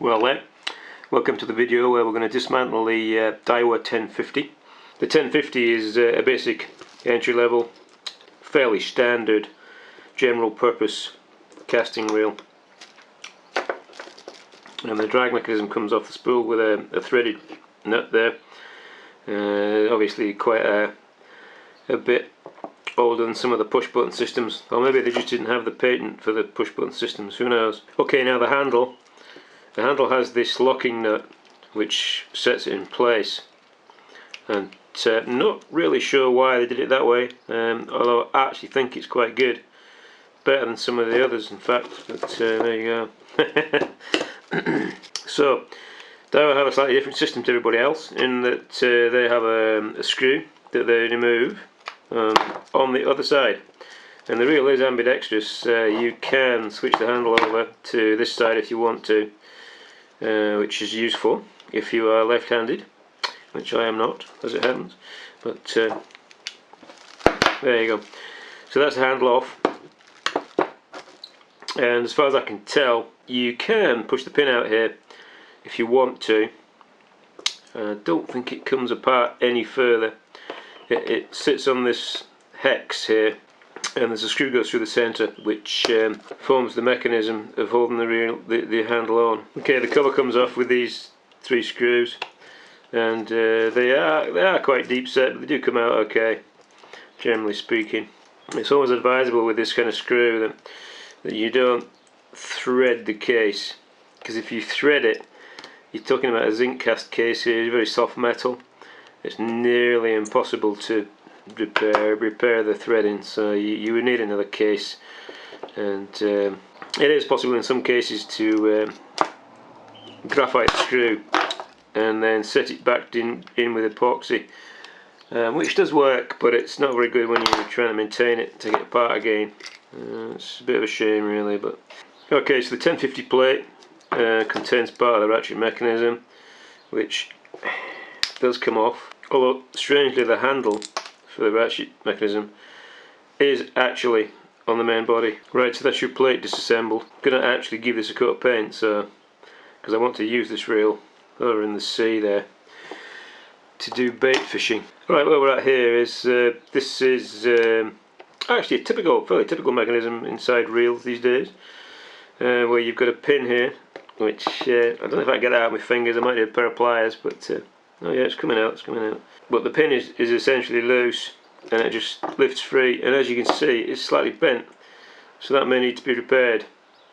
Well then, welcome to the video where we're going to dismantle the Daiwa 1050. The 1050 is a basic entry level, fairly standard general purpose casting reel, and the drag mechanism comes off the spool with a threaded nut there. Obviously quite a bit older than some of the push button systems, or maybe they just didn't have the patent for the push button systems, who knows. Okay, now the handle has this locking nut which sets it in place, and not really sure why they did it that way, although I actually think it's quite good, better than some of the others in fact, but there you go. So Daiwa have a slightly different system to everybody else in that they have a screw that they remove on the other side, and the reel is ambidextrous. You can switch the handle over to this side if you want to, which is useful if you are left-handed, which I am not, as it happens. But there you go. So that's the handle off, and as far as I can tell, you can push the pin out here if you want to. I don't think it comes apart any further. It sits on this hex here, and there's a screw goes through the centre which forms the mechanism of holding the handle on. Okay, the cover comes off with these 3 screws, and they are quite deep set, but they do come out okay, generally speaking. It's always advisable with this kind of screw that you don't thread the case, because if you thread it, you're talking about a zinc cast case here, very soft metal. It's nearly impossible to repair the threading, so you would need another case, and it is possible in some cases to graphite screw and then set it back in with epoxy, which does work, but it's not very good when you're trying to maintain it, take it apart again. It's a bit of a shame really. But okay, so the 1050 plate contains part of the ratchet mechanism, which does come off, although strangely the handle for the ratchet mechanism is actually on the main body. Right, so that's your plate disassembled. I'm going to actually give this a coat of paint, so because I want to use this reel over in the sea there to do bait fishing. Right, where we're at here is this is actually a fairly typical mechanism inside reels these days, where you've got a pin here, which I don't know if I can get that out with my fingers. I might need a pair of pliers, but oh yeah, it's coming out, But the pin is essentially loose, and it just lifts free, and as you can see, it's slightly bent, so that may need to be repaired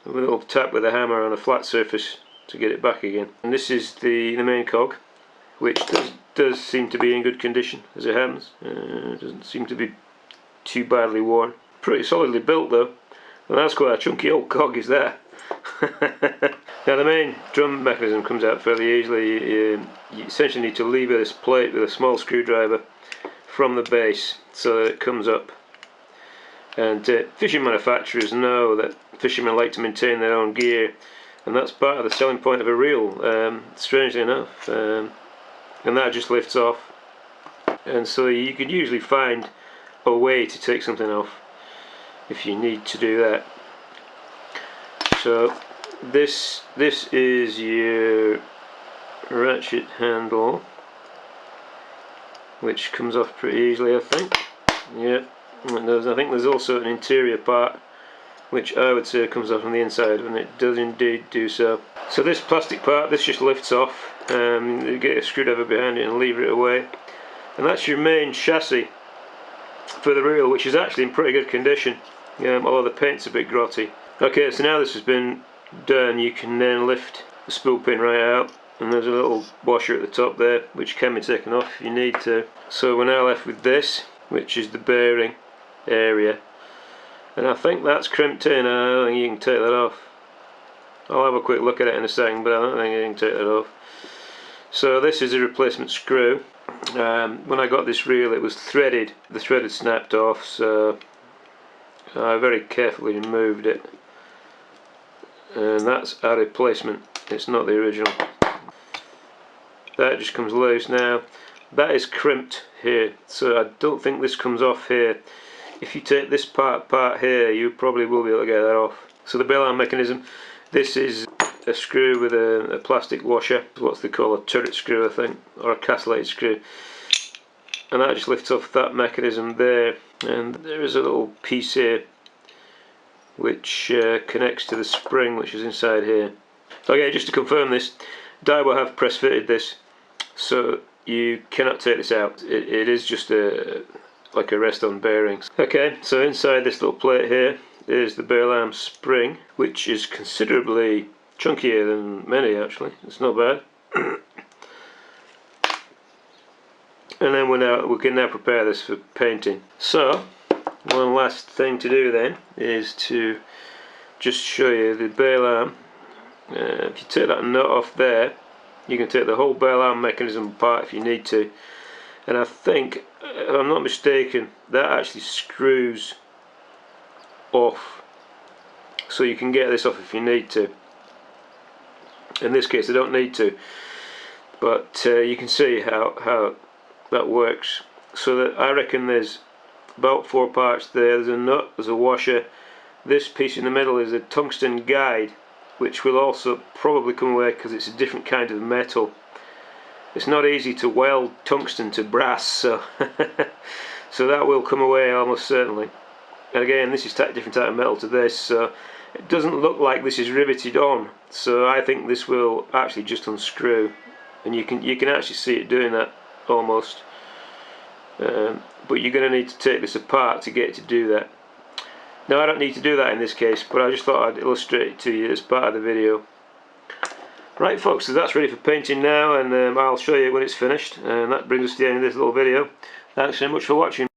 with a little tap with a hammer on a flat surface to get it back again. And this is the main cog, which does seem to be in good condition, as it happens. Doesn't seem to be too badly worn. Pretty solidly built though, and that's quite a chunky old cog is there. Now the main drum mechanism comes out fairly easily. You essentially need to lever this plate with a small screwdriver from the base so that it comes up. And fishing manufacturers know that fishermen like to maintain their own gear, and that's part of the selling point of a reel, strangely enough. And that just lifts off, and so you could usually find a way to take something off if you need to do that. So this is your ratchet handle, which comes off pretty easily, I think. Yeah, I think there's also an interior part which I would say comes off on the inside, and it does indeed do so. So this plastic part, this just lifts off. You get a screwdriver behind it and lever it away, and that's your main chassis for the reel, which is actually in pretty good condition, although the paint's a bit grotty. Okay, so now this has been done, you can then lift the spool pin right out, and there's a little washer at the top there which can be taken off if you need to. So we're now left with this, which is the bearing area, and I think that's crimped in. I don't think you can take that off. I'll have a quick look at it in a second, but I don't think you can take that off. So this is a replacement screw. When I got this reel it was threaded, the thread had snapped off, so I very carefully removed it, and that's a replacement, it's not the original. That just comes loose. Now that is crimped here, so I don't think this comes off here. If you take this part apart here, you probably will be able to get that off. So the Bale Arm mechanism, this is a screw with a plastic washer, what they call a turret screw I think, or a castellated screw, and that just lifts off that mechanism there. And there is a little piece here which connects to the spring which is inside here. Okay, just to confirm this, Daiwa have press fitted this, so you cannot take this out. It is just like a rest on bearings. Okay, so inside this little plate here is the Bale Arm spring, which is considerably chunkier than many actually. It's not bad. And then we can now prepare this for painting. So one last thing to do then is to just show you the Bale Arm. If you take that nut off there, you can take the whole Bale Arm mechanism apart if you need to. And I think, if I'm not mistaken, that actually screws off, so you can get this off if you need to. In this case I don't need to, but you can see how that works. So that I reckon there's about 4 parts there. There's a nut, there's a washer, this piece in the middle is a tungsten guide, which will also probably come away because it's a different kind of metal. It's not easy to weld tungsten to brass, so so that will come away almost certainly. And again, this is a different type of metal to this, so it doesn't look like this is riveted on, so I think this will actually just unscrew, and you can actually see it doing that almost. But you're going to need to take this apart to get it to do that. Now I don't need to do that in this case, but I just thought I'd illustrate it to you as part of the video. Right folks, so that's ready for painting now, and I'll show you when it's finished, and that brings us to the end of this little video. Thanks very much for watching.